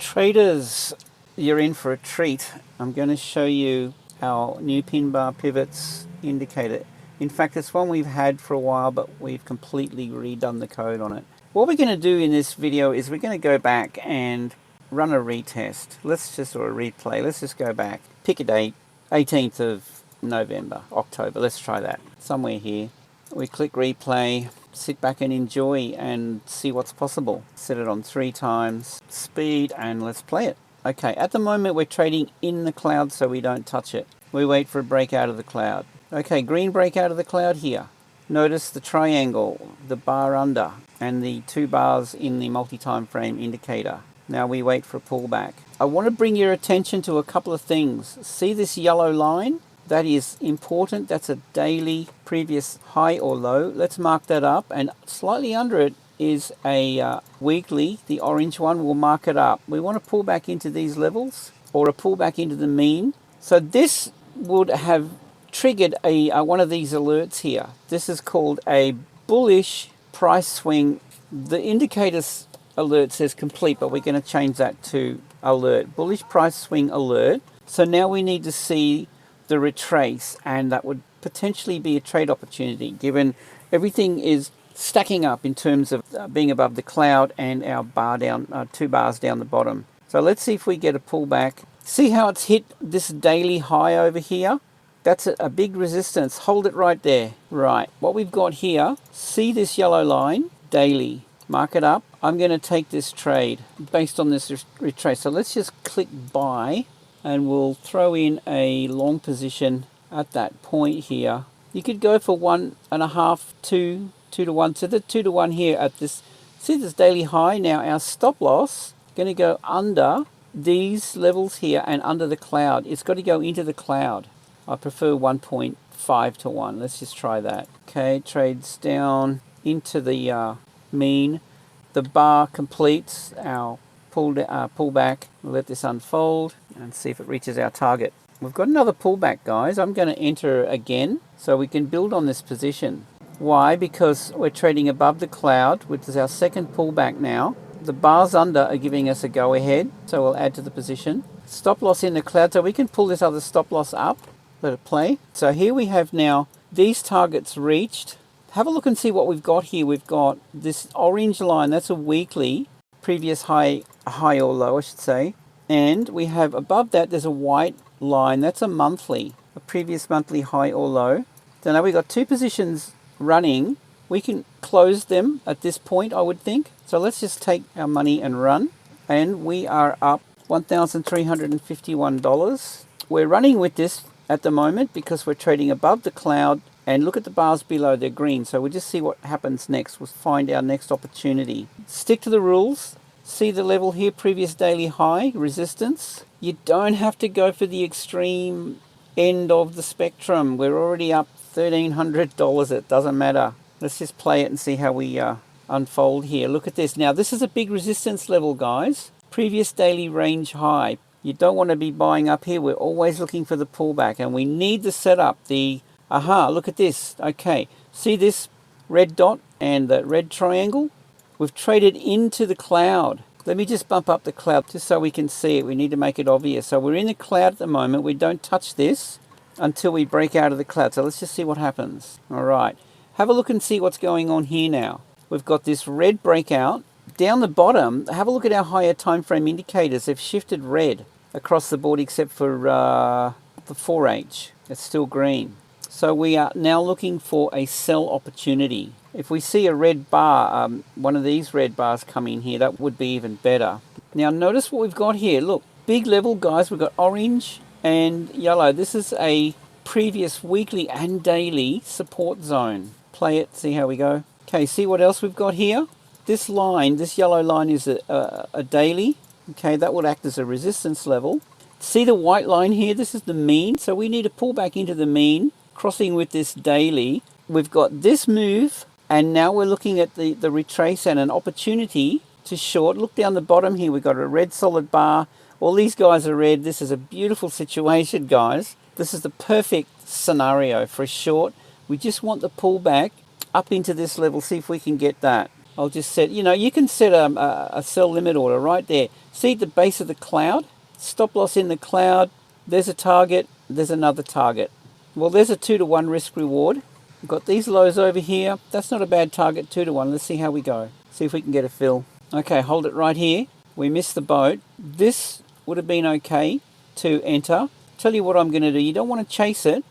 Traders, you're in for a treat. I'm going to show you our new pin bar pivots indicator. In fact, it's one we've had for a while, but we've completely redone the code on it. What we're going to do in this video is we're going to go back and run a retest. Or a replay. Let's just go back. Pick a date, 18th of November, October. Let's try that. Somewhere here. We click replay, sit back and enjoy and see what's possible. Set it on 3 times speed and let's play it. Okay, at the moment we're trading in the cloud so we don't touch it. We wait for a breakout of the cloud. Okay, green breakout of the cloud here. Notice the triangle, the bar under, and the 2 bars in the multi-time frame indicator. Now we wait for a pullback. I want to bring your attention to a couple of things. See this yellow line? That is important. That's a daily previous high or low. Let's mark that up, and slightly under it is a weekly. The orange one will mark it up. We want to pull back into these levels or a pullback into the mean. So this would have triggered one of these alerts here. This is called a bullish price swing. The indicator's alert says complete, but we're going to change that to alert. Bullish price swing alert. So now we need to see the retrace, and that would potentially be a trade opportunity given everything is stacking up in terms of being above the cloud and our bar down, 2 bars down the bottom. So let's see if we get a pullback. See how it's hit this daily high over here? That's a big resistance. Hold it right there. Right, what we've got here, see this yellow line? Daily. Mark it up. I'm going to take this trade based on this retrace. So let's just click buy and we'll throw in a long position at that point here. You could go for 1.5, 2 to 1. So the 2 to 1 here at this, see this daily high. Now our stop loss going to go under these levels here and under the cloud. It's got to go into the cloud. I prefer 1.5 to 1. Let's just try that. Okay, trades down into the mean. The bar completes our pullback. We'll let this unfold and see if it reaches our target. We've got another pullback, guys. I'm going to enter again so we can build on this position. Why? Because we're trading above the cloud, which is our second pullback now. The bars under are giving us a go ahead, so we'll add to the position. Stop loss in the cloud, so we can pull this other stop loss up. Let it play. So here we have now these targets reached. Have a look and see what we've got here. We've got this orange line, that's a weekly, previous high or low I should say. And we have above that there's a white line, that's a monthly, a previous monthly high or low. So now we've got 2 positions running. We can close them at this point, I would think. So let's just take our money and run. And we are up $1,351. We're running with this at the moment because we're trading above the cloud. And look at the bars below, they're green. So we'll just see what happens next. We'll find our next opportunity. Stick to the rules. See the level here, previous daily high, resistance. You don't have to go for the extreme end of the spectrum. We're already up $1,300. It doesn't matter. Let's just play it and see how we unfold here. Look at this. Now, this is a big resistance level, guys. Previous daily range high. You don't want to be buying up here. We're always looking for the pullback. And we need the setup, look at this. Okay, see this red dot and the red triangle? We've traded into the cloud. Let me just bump up the cloud just so we can see it. We need to make it obvious. So we're in the cloud at the moment. We don't touch this until we break out of the cloud. So let's just see what happens. All right, have a look and see what's going on here now. We've got this red breakout. Down the bottom, have a look at our higher time frame indicators. They've shifted red across the board except for the 4H. It's still green. So we are now looking for a sell opportunity. If we see a red bar, one of these red bars come in here, that would be even better. Now notice what we've got here. Look, big level, guys. We've got orange and yellow. This is a previous weekly and daily support zone. Play it, see how we go. Okay, see what else we've got here? This line, this yellow line is a daily. Okay, that would act as a resistance level. See the white line here? This is the mean. So we need to pull back into the mean. Crossing with this daily, we've got this move, and now we're looking at the retrace and an opportunity to short. Look down the bottom here, we've got a red solid bar. All these guys are red. This is a beautiful situation, guys. This is the perfect scenario for a short. We just want the pullback up into this level, see if we can get that. I'll just set, you can set a sell limit order right there. See the base of the cloud? Stop loss in the cloud. There's a target. There's another target. Well, there's a 2-to-1 risk reward. We've got these lows over here. That's not a bad target, 2-to-1. Let's see how we go. See if we can get a fill. Okay, hold it right here. We missed the boat. This would have been okay to enter. Tell you what I'm going to do. You don't want to chase it,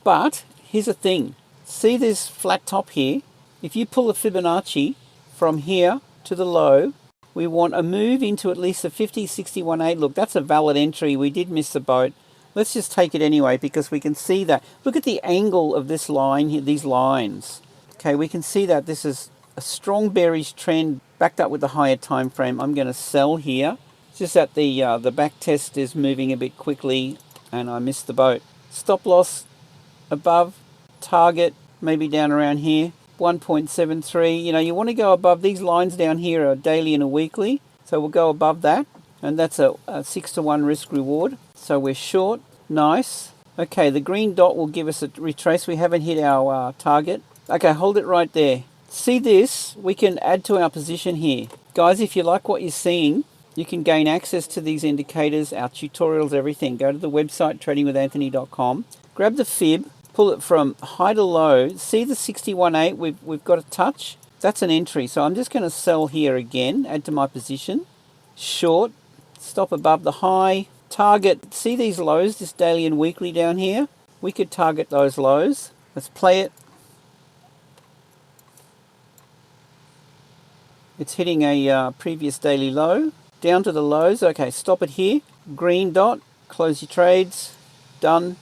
but here's the thing. See this flat top here? If you pull a Fibonacci from here to the low, we want a move into at least a 50, 61.8. Look, that's a valid entry. We did miss the boat. Let's just take it anyway because we can see that. Look at the angle of this line here, these lines. Okay, we can see that this is a strong bearish trend backed up with the higher time frame. I'm going to sell here. It's just that the back test is moving a bit quickly and I missed the boat. Stop loss above target, maybe down around here. 1.73. You want to go above these lines down here, a daily and a weekly. So we'll go above that. And that's a 6-to-1 risk reward. So we're short. Nice. Okay, the green dot will give us a retrace. We haven't hit our target. Okay, hold it right there. See this? We can add to our position here. Guys, if you like what you're seeing, you can gain access to these indicators, our tutorials, everything. Go to the website, tradingwithanthony.com. Grab the fib. Pull it from high to low. See the 61.8 we've got a touch? That's an entry. So I'm just going to sell here again, add to my position. Short, stop above the high. Target, see these lows, this daily and weekly down here? We could target those lows. Let's play it. It's hitting a previous daily low. Down to the lows. Okay, stop it here. Green dot, close your trades. Done.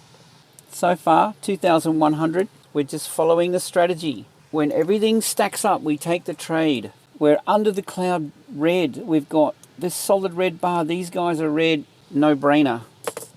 So far, 2,100. We're just following the strategy. When everything stacks up, we take the trade. We're under the cloud red. We've got this solid red bar. These guys are red. No brainer.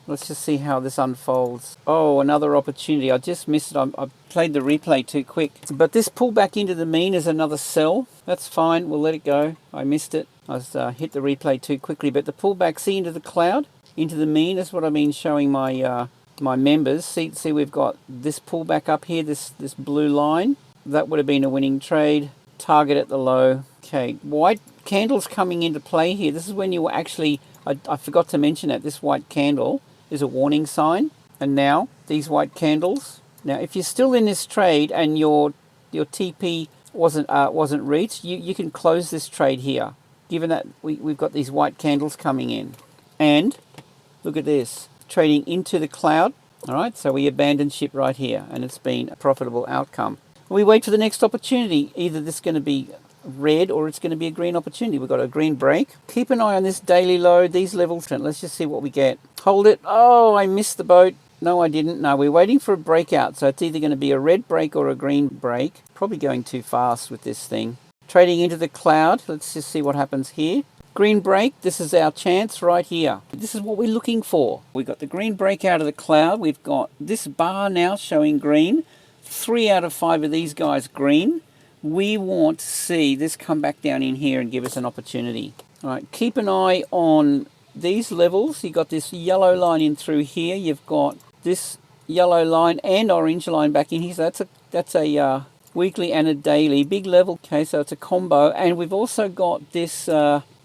Let's just see how this unfolds. Oh, another opportunity. I just missed it. I played the replay too quick. But this pullback into the mean is another sell. That's fine. We'll let it go. I missed it. I hit the replay too quickly. But the pullback, see into the cloud, into the mean. That's what I mean showing my members. See, we've got this pullback up here, this blue line. That would have been a winning trade. Target at the low. Okay, white candles coming into play here. This is when you actually, I forgot to mention that this white candle is a warning sign. And now these white candles. Now, if you're still in this trade and your TP wasn't reached, you can close this trade here. Given that we've got these white candles coming in, and look at this. Trading into the cloud. All right, so we abandoned ship right here, and it's been a profitable outcome. We wait for the next opportunity. Either this is going to be red or it's going to be a green opportunity. We've got a green break. Keep an eye on this daily low, these levels. Let's just see what we get. Hold it. Oh, I missed the boat. No, I didn't. No, we're waiting for a breakout. So it's either going to be a red break or a green break. Probably going too fast with this thing. Trading into the cloud. Let's just see what happens here. Green break, this is our chance right here. This is what we're looking for. We've got the green break out of the cloud. We've got this bar now showing green. 3 out of 5 of these guys green. We want to see this come back down in here and give us an opportunity. All right, keep an eye on these levels. You've got this yellow line in through here. You've got this yellow line and orange line back in here. So that's a weekly and a daily. Big level. Okay, so it's a combo. And we've also got this...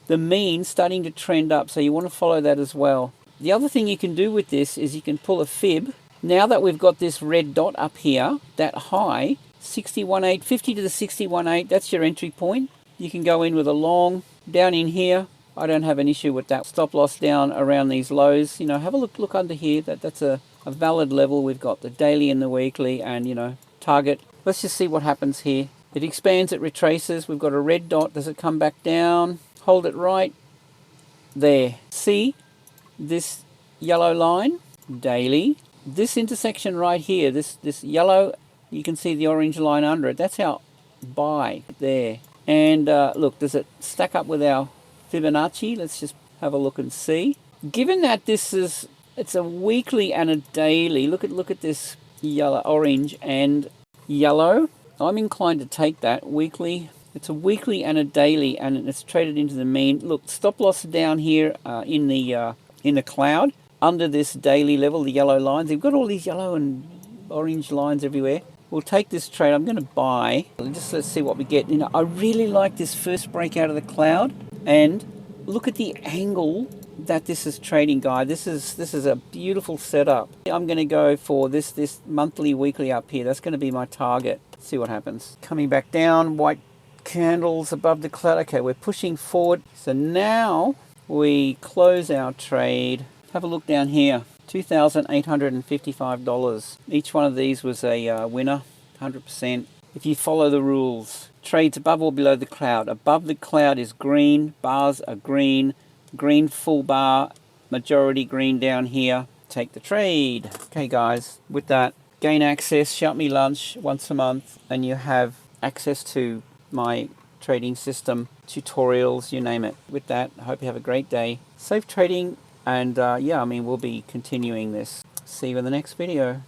the mean starting to trend up, so you want to follow that as well. The other thing you can do with this is you can pull a fib. Now that we've got this red dot up here, that high, 61.8, 50 to the 61.8, that's your entry point. You can go in with a long. Down in here, I don't have an issue with that. Stop loss down around these lows. Have a look under here. That's a valid level. We've got the daily and the weekly and, target. Let's just see what happens here. It expands, it retraces. We've got a red dot. Does it come back down? Hold it right there. See this yellow line? Daily. This intersection right here, this yellow, you can see the orange line under it. That's our buy there. And look, does it stack up with our Fibonacci? Let's just have a look and see. Given that it's a weekly and a daily, look at this yellow, orange and yellow. I'm inclined to take that weekly. It's a weekly and a daily, and it's traded into the mean. Look, stop loss down here in the cloud under this daily level, the yellow lines. They've got all these yellow and orange lines everywhere. we'll take this trade. I'm going to buy. Let's see what we get. You know, I really like this first break out of the cloud, and look at the angle that this is trading, guy. This is a beautiful setup. I'm going to go for this monthly, weekly up here. That's going to be my target. Let's see what happens. Coming back down, white candles above the cloud. Okay, we're pushing forward. So now we close our trade. Have a look down here. $2,855. Each one of these was a winner, 100%. If you follow the rules, trades above or below the cloud. Above the cloud is green, bars are green, green full bar, majority green down here. Take the trade. Okay guys, with that, gain access, shout me lunch once a month, and you have access to my trading system, tutorials, you name it. With that, I hope you have a great day. Safe trading. And yeah, I mean, we'll be continuing this. See you in the next video.